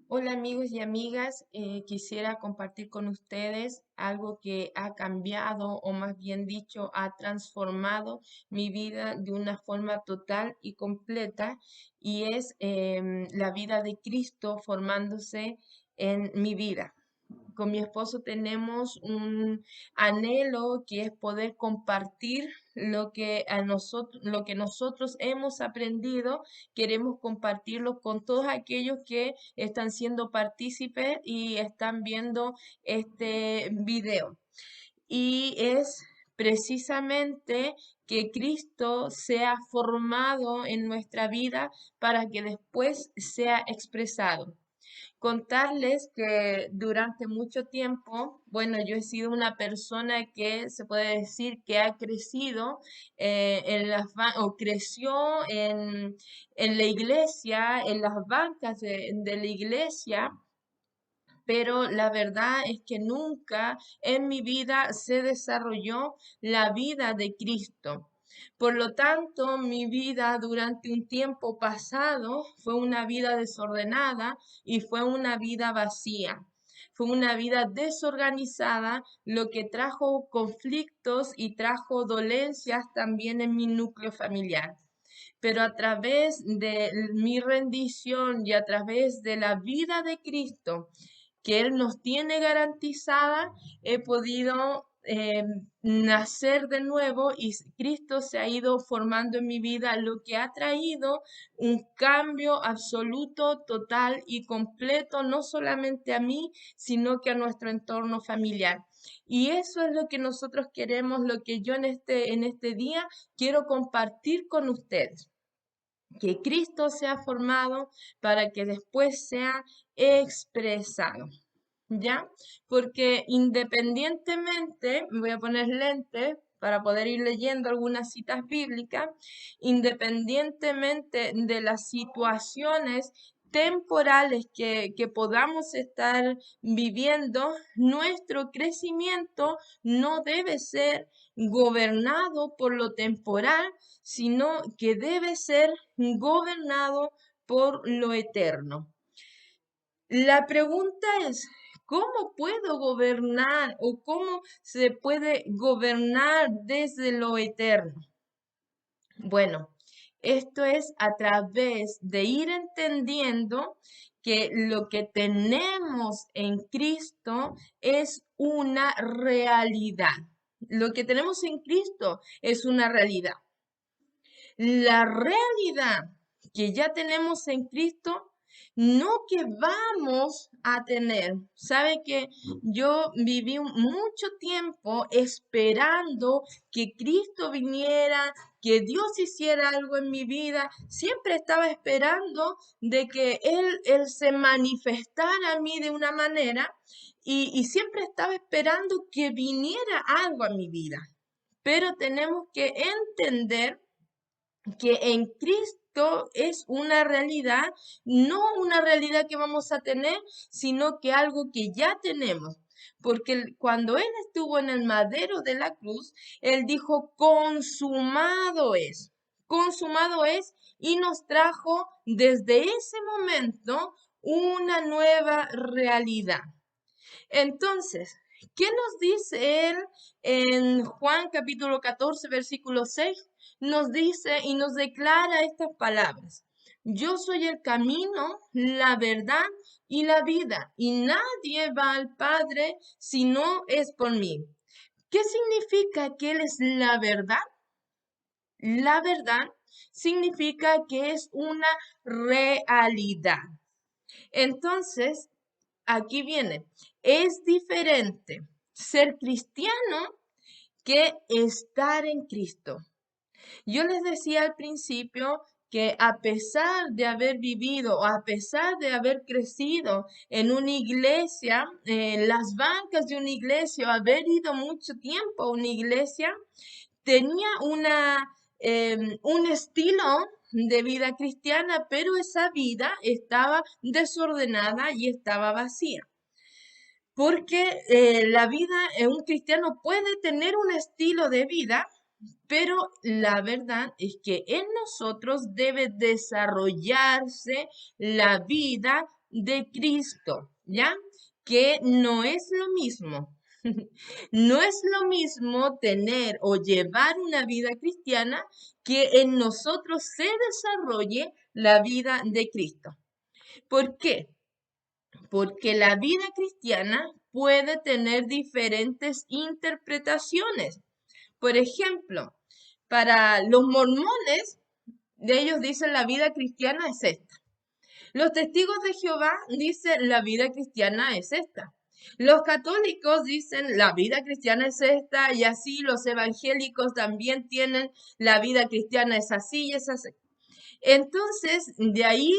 Hola amigos y amigas, quisiera compartir con ustedes algo que ha cambiado o más bien dicho ha transformado mi vida de una forma total y completa y es la vida de Cristo formándose en mi vida. Con mi esposo tenemos un anhelo que es poder compartir lo que nosotros hemos aprendido. Queremos compartirlo con todos aquellos que están siendo partícipes y están viendo este video. Y es precisamente que Cristo sea formado en nuestra vida para que después sea expresado. Contarles que durante mucho tiempo, bueno, yo he sido una persona que se puede decir que ha crecido o creció en la iglesia, en las bancas de la iglesia, pero la verdad es que nunca en mi vida se desarrolló la vida de Cristo. Por lo tanto, mi vida durante un tiempo pasado fue una vida desordenada y fue una vida vacía. Fue una vida desorganizada, lo que trajo conflictos y trajo dolencias también en mi núcleo familiar. Pero a través de mi rendición y a través de la vida de Cristo, que Él nos tiene garantizada, he podido nacer de nuevo y Cristo se ha ido formando en mi vida, lo que ha traído un cambio absoluto, total y completo, no solamente a mí, sino que a nuestro entorno familiar. Y eso es lo que nosotros queremos, lo que yo en este día quiero compartir con ustedes, que Cristo sea formado para que después sea expresado. ¿Ya? Porque independientemente, me voy a poner lentes para poder ir leyendo algunas citas bíblicas, independientemente de las situaciones temporales que podamos estar viviendo, nuestro crecimiento no debe ser gobernado por lo temporal, sino que debe ser gobernado por lo eterno. La pregunta es, ¿cómo puedo gobernar o cómo se puede gobernar desde lo eterno? Bueno, esto es a través de ir entendiendo que lo que tenemos en Cristo es una realidad. Lo que tenemos en Cristo es una realidad. La realidad que ya tenemos en Cristo, no que vamos a tener. Sabe que yo viví mucho tiempo esperando que Cristo viniera, que Dios hiciera algo en mi vida. Siempre estaba esperando de que Él se manifestara a mí de una manera y siempre estaba esperando que viniera algo a mi vida. Pero tenemos que entender que en Cristo es una realidad, no una realidad que vamos a tener, sino que algo que ya tenemos. Porque cuando Él estuvo en el madero de la cruz, Él dijo, consumado es, y nos trajo desde ese momento una nueva realidad. Entonces, ¿qué nos dice Él en Juan capítulo 14, versículo 6? Nos dice y nos declara estas palabras. Yo soy el camino, la verdad y la vida, y nadie va al Padre si no es por mí. ¿Qué significa que Él es la verdad? La verdad significa que es una realidad. Entonces, aquí viene, es diferente ser cristiano que estar en Cristo. Yo les decía al principio que a pesar de haber vivido o a pesar de haber crecido en una iglesia, en las bancas de una iglesia, o haber ido mucho tiempo a una iglesia, tenía un estilo de vida cristiana, pero esa vida estaba desordenada y estaba vacía. Porque la vida, un cristiano puede tener un estilo de vida, pero la verdad es que en nosotros debe desarrollarse la vida de Cristo, ¿ya? Que no es lo mismo. No es lo mismo tener o llevar una vida cristiana que en nosotros se desarrolle la vida de Cristo. ¿Por qué? Porque la vida cristiana puede tener diferentes interpretaciones. Por ejemplo, para los mormones, de ellos dicen la vida cristiana es esta. Los testigos de Jehová dicen la vida cristiana es esta. Los católicos dicen la vida cristiana es esta y así los evangélicos también tienen la vida cristiana es así y es así. Entonces, de ahí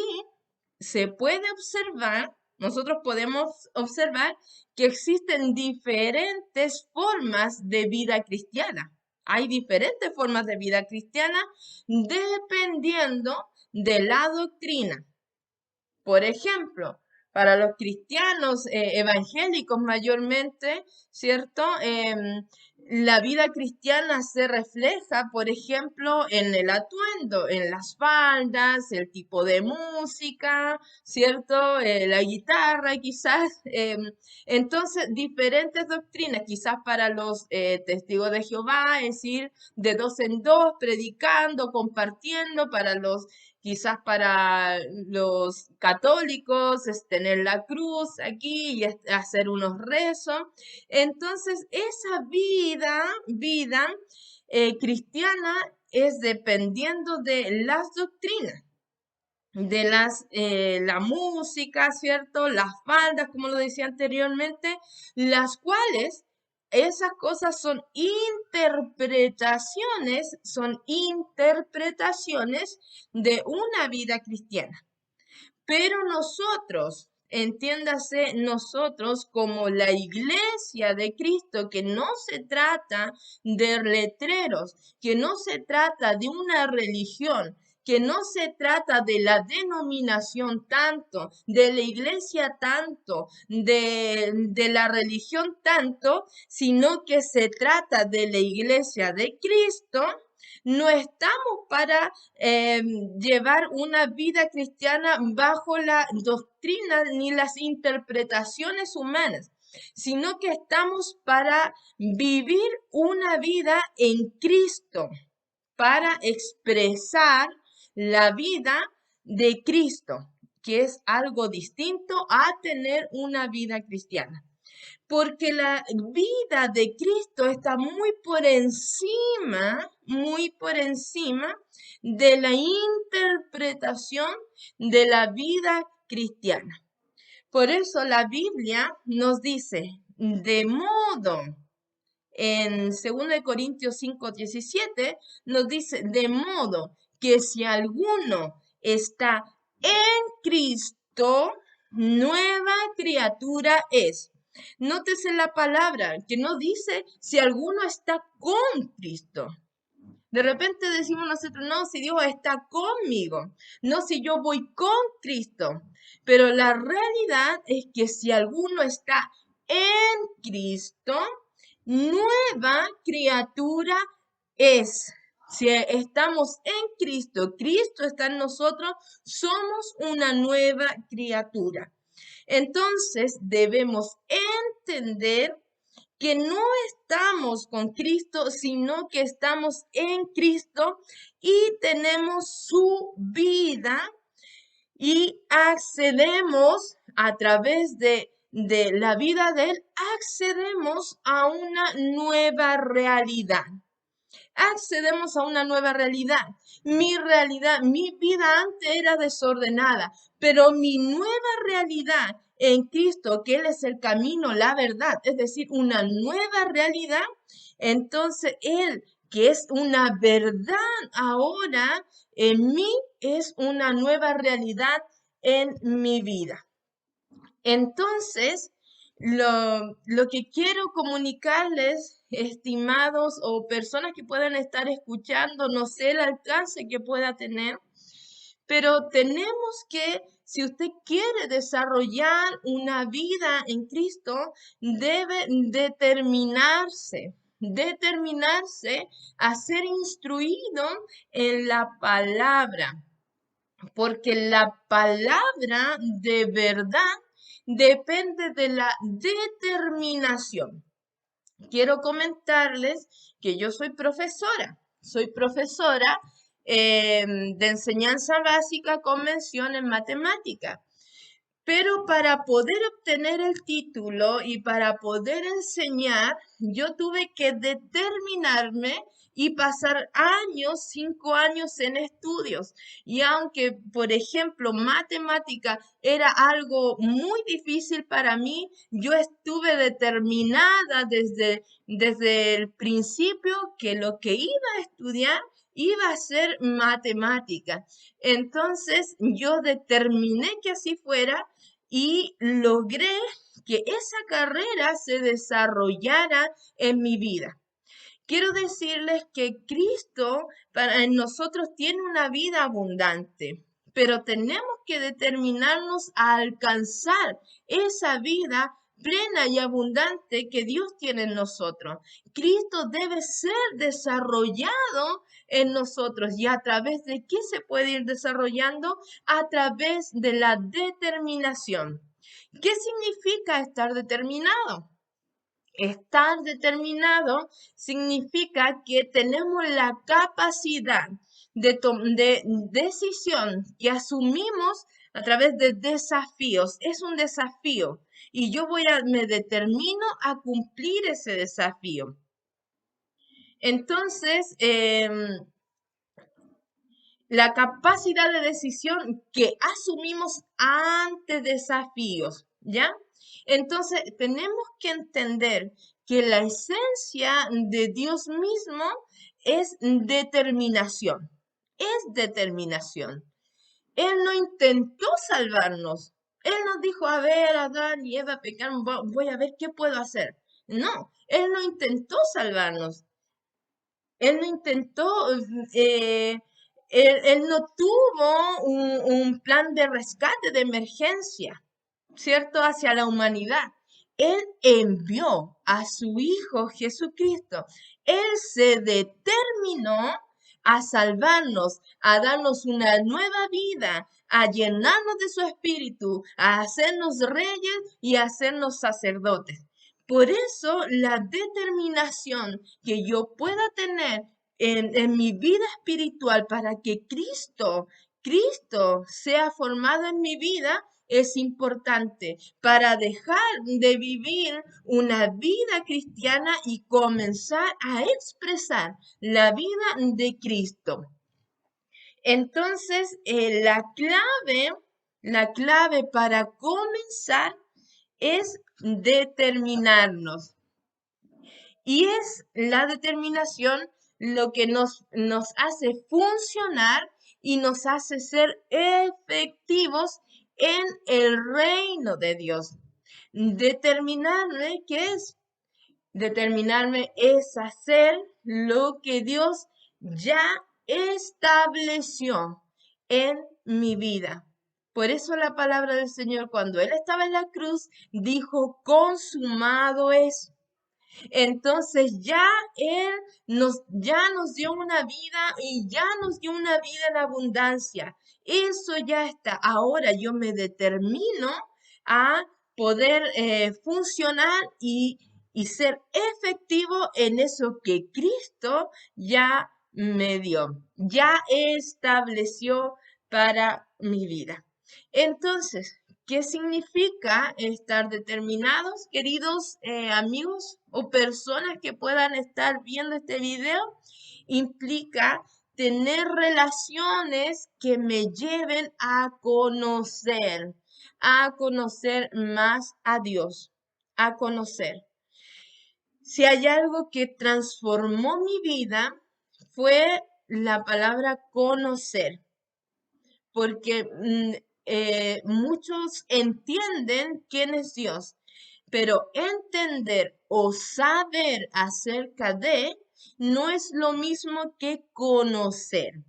se puede observar, nosotros podemos observar que existen diferentes formas de vida cristiana. Hay diferentes formas de vida cristiana dependiendo de la doctrina. Por ejemplo, para los cristianos evangélicos mayormente, ¿cierto? La vida cristiana se refleja, por ejemplo, en el atuendo, en las faldas, el tipo de música, ¿cierto? La guitarra quizás. Entonces, diferentes doctrinas, quizás para los testigos de Jehová, es decir, de dos en dos, predicando, compartiendo, para los quizás para los católicos es tener la cruz aquí y hacer unos rezos. Entonces, esa vida cristiana es dependiendo de las doctrinas, de la música, ¿cierto? Las faldas, como lo decía anteriormente, las cuales esas cosas son interpretaciones de una vida cristiana. Pero nosotros, entiéndase, nosotros como la iglesia de Cristo, que no se trata de letreros, que no se trata de una religión, que no se trata de la denominación tanto, de la iglesia tanto, de la religión tanto, sino que se trata de la iglesia de Cristo. No estamos para llevar una vida cristiana bajo la doctrina ni las interpretaciones humanas, sino que estamos para vivir una vida en Cristo, para expresar la vida de Cristo, que es algo distinto a tener una vida cristiana. Porque la vida de Cristo está muy por encima de la interpretación de la vida cristiana. Por eso la Biblia nos dice, de modo, en 2 Corintios 5:17, nos dice, de modo que si alguno está en Cristo, nueva criatura es. Nótese la palabra que no dice si alguno está con Cristo. De repente decimos nosotros, no, si Dios está conmigo, no si yo voy con Cristo. Pero la realidad es que si alguno está en Cristo, nueva criatura es. Si estamos en Cristo, Cristo está en nosotros, somos una nueva criatura. Entonces debemos entender que no estamos con Cristo, sino que estamos en Cristo y tenemos su vida y accedemos a través de la vida de Él, accedemos a una nueva realidad. Accedemos a una nueva realidad. Mi vida antes era desordenada, pero mi nueva realidad en Cristo, que Él es el camino, la verdad, es decir, una nueva realidad, entonces Él, que es una verdad ahora en mí, es una nueva realidad en mi vida. Entonces, lo que quiero comunicarles, estimados o personas que puedan estar escuchando, no sé el alcance que pueda tener, pero tenemos que, si usted quiere desarrollar una vida en Cristo, debe determinarse a ser instruido en la palabra. porque la palabra de verdad depende de la determinación. Quiero comentarles que yo soy profesora de enseñanza básica con mención en matemática. Pero para poder obtener el título y para poder enseñar, yo tuve que determinarme y pasar años, 5 años en estudios. Y aunque, por ejemplo, matemática era algo muy difícil para mí, yo estuve determinada desde el principio que lo que iba a estudiar iba a ser matemática. Entonces yo determiné que así fuera y logré que esa carrera se desarrollara en mi vida. Quiero decirles que Cristo para en nosotros tiene una vida abundante, pero tenemos que determinarnos a alcanzar esa vida plena y abundante que Dios tiene en nosotros. Cristo debe ser desarrollado en nosotros. ¿Y a través de qué se puede ir desarrollando? A través de la determinación. ¿Qué significa estar determinado? Estar determinado significa que tenemos la capacidad de decisión que asumimos a través de desafíos. Es un desafío y me determino a cumplir ese desafío. Entonces, la capacidad de decisión que asumimos ante desafíos, ¿ya? Entonces, tenemos que entender que la esencia de Dios mismo es determinación, es determinación. Él no intentó salvarnos. Él nos dijo, a ver, Adán y Eva pecaron, voy a ver qué puedo hacer. No, Él no intentó salvarnos. Él no intentó, eh, él no tuvo un plan de rescate de emergencia, ¿cierto? Hacia la humanidad. Él envió a su Hijo Jesucristo. Él se determinó a salvarnos, a darnos una nueva vida, a llenarnos de su espíritu, a hacernos reyes y a hacernos sacerdotes. Por eso la determinación que yo pueda tener en mi vida espiritual para que Cristo sea formado en mi vida es importante para dejar de vivir una vida cristiana y comenzar a expresar la vida de Cristo. Entonces, la clave para comenzar es determinarnos. Y es la determinación lo que nos hace funcionar y nos hace ser efectivos en el reino de Dios. Determinarme, ¿qué es? Determinarme es hacer lo que Dios ya estableció en mi vida. Por eso la palabra del Señor, cuando Él estaba en la cruz, dijo, consumado es. Entonces ya nos dio una vida y ya nos dio una vida en abundancia. Eso ya está. Ahora yo me determino a poder funcionar y ser efectivo en eso que Cristo ya me dio, ya estableció para mi vida. Entonces, ¿qué significa estar determinados, queridos amigos o personas que puedan estar viendo este video? Implica tener relaciones que me lleven a conocer más a Dios, a conocer. Si hay algo que transformó mi vida, fue la palabra conocer, porque muchos entienden quién es Dios, pero entender o saber acerca de no es lo mismo que conocer.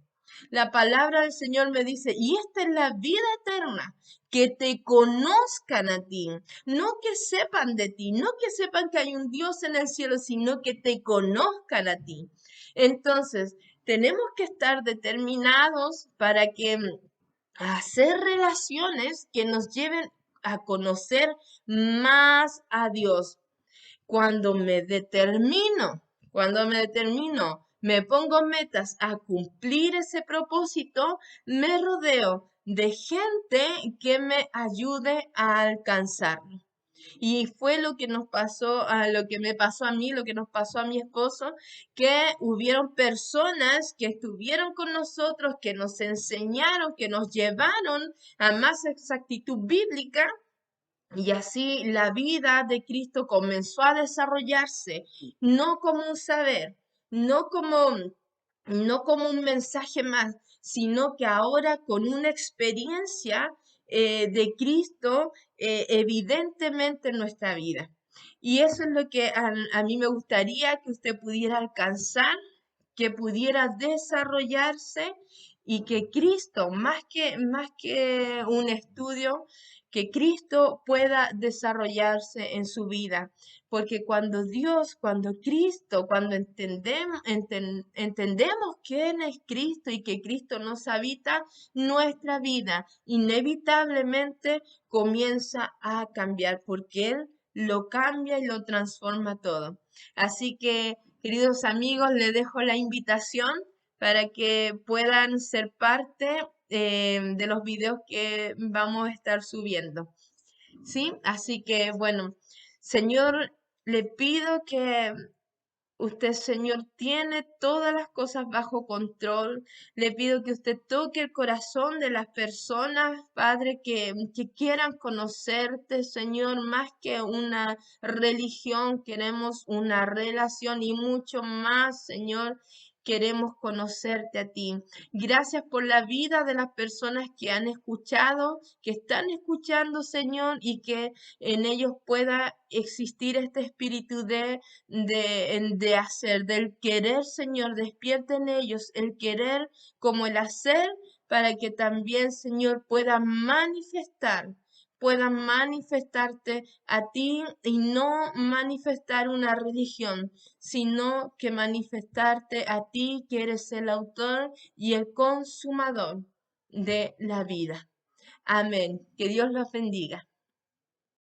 La palabra del Señor me dice, y esta es la vida eterna, que te conozcan a ti, no que sepan de ti, no que sepan que hay un Dios en el cielo, sino que te conozcan a ti. Entonces, tenemos que estar determinados para que a hacer relaciones que nos lleven a conocer más a Dios. Cuando me determino, me pongo metas a cumplir ese propósito, me rodeo de gente que me ayude a alcanzarlo. Y fue lo que nos pasó, lo que me pasó a mí, lo que nos pasó a mi esposo, que hubieron personas que estuvieron con nosotros, que nos enseñaron, que nos llevaron a más exactitud bíblica. Y así la vida de Cristo comenzó a desarrollarse, no como un saber, no como, no como un mensaje más, sino que ahora con una experiencia de Cristo evidentemente en nuestra vida. Y eso es lo que a mí me gustaría que usted pudiera alcanzar, que pudiera desarrollarse y que Cristo, más que un estudio, que Cristo pueda desarrollarse en su vida. Porque cuando Dios, cuando Cristo, cuando entendemos quién es Cristo y que Cristo nos habita, nuestra vida inevitablemente comienza a cambiar porque Él lo cambia y lo transforma todo. Así que, queridos amigos, les dejo la invitación para que puedan ser parte de los videos que vamos a estar subiendo. ¿Sí? Así que, bueno, Señor, le pido que usted, Señor, tiene todas las cosas bajo control. Le pido que usted toque el corazón de las personas, Padre, que quieran conocerte, Señor, más que una religión, queremos una relación y mucho más, Señor. Queremos conocerte a ti. Gracias por la vida de las personas que han escuchado, que están escuchando, Señor, y que en ellos pueda existir este espíritu de hacer, del querer, Señor, despierta en ellos el querer como el hacer para que también, Señor, puedan manifestarte a ti y no manifestar una religión, sino que manifestarte a ti que eres el autor y el consumador de la vida. Amén. Que Dios los bendiga.